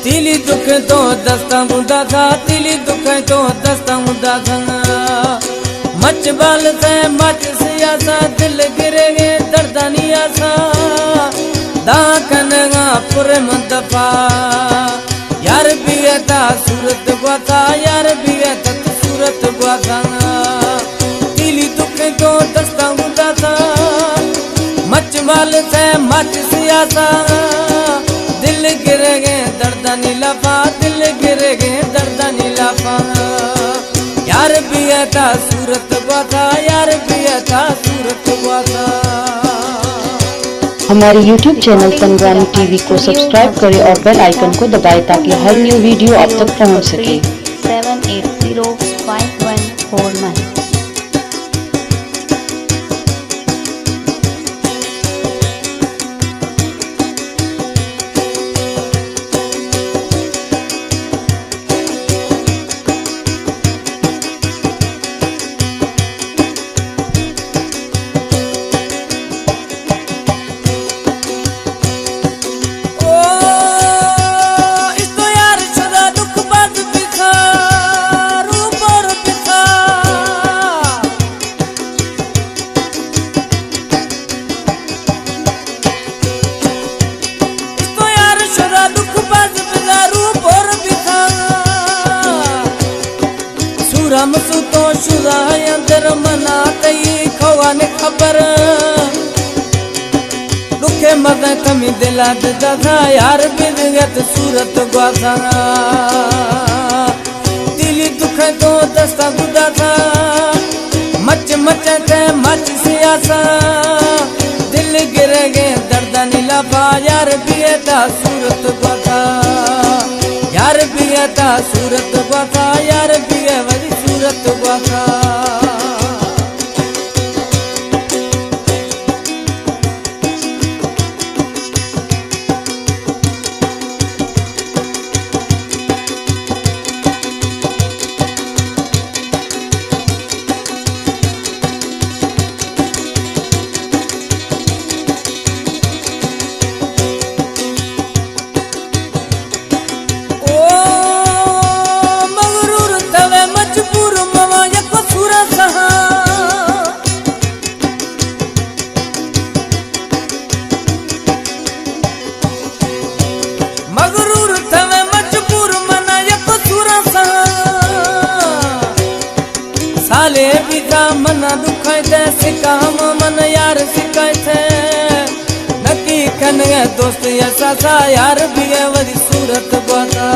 तिली दुख तो दस्ता मुंडा था, तिली दुख तो दस्ता मुंडा था। मच बाल से मच सियासा, दिल गिरे गे दर्दानी आसा। दाकनगा पुरे मंदपा, यार बिगता सूरत गुआथा, यार बिगता सूरत गुआथा। तिली दुख तो दस्ता मुंडा था, मच बाल से मच सियासा। दिल गिरे गे दर्दा नीलाफा, दिल गिरे गे दर्दा नीलाफा। यार बियता सूरत गुआथा, यार बियता सूरत गुआथा। हमारे YouTube चैनल तनवानी टीवी को सब्सक्राइब करें और बेल आइकन को दबाएं ताकि हर न्यू वीडियो आप तक पहुंच सके। 78051449। हम सुतो शुदा अंदर मना कई खवान खबर। दुखे मद कमी दिला ददा, यार बिगत सूरत गुआथा। दिली दुख तो दस्ता गुदा था, मच मच थे मच सियासा। दिल गिरे गे दर्दा नीलाफा, यार बिगता सूरत गुआथा, यार बिगता सूरत गुआथा, यार बिगे वरी सूरत गुआथा। साले बिता मना दुखाए थे, सिकाम मन यार सिकाए थे। नकी खन गए दोस्त ऐसा सा, यार बिगे वरी सूरत गुआथा।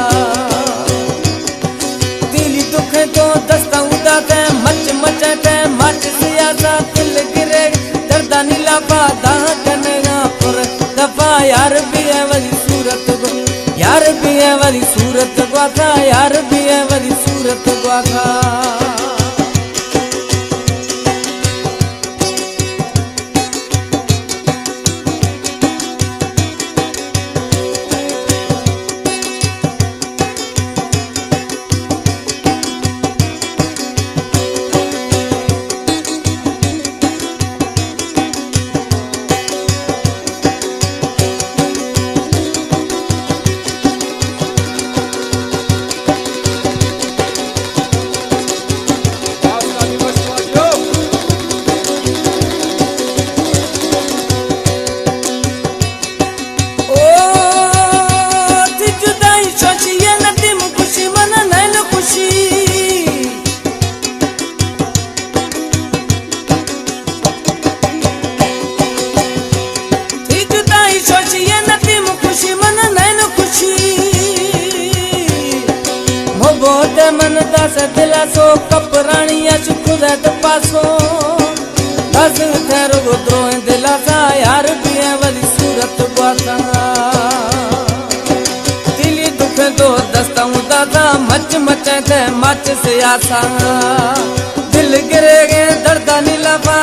दिली दुख तो दस्ता उदा थे, मच मच थे मच सियासा। दिल गिरे दर्दा नीलाफा, दाह कनगा पुर दफा। यार बिगे वरी सूरत गुआथा, यार बिगे वरी सूरत गुआथा, यार बिगे वरी सूरत गुआथा। मन दस दिला सो कपरानिया चुकुदा तो पासो। दस थेरो गुद्रो दिला सा, यार बिया वाली सूरत गुआथा। दिली दुख तो दस्ता उदा था, मच मच थे मच सियासा। दिल गिरे गे दर्दा नीलाफा,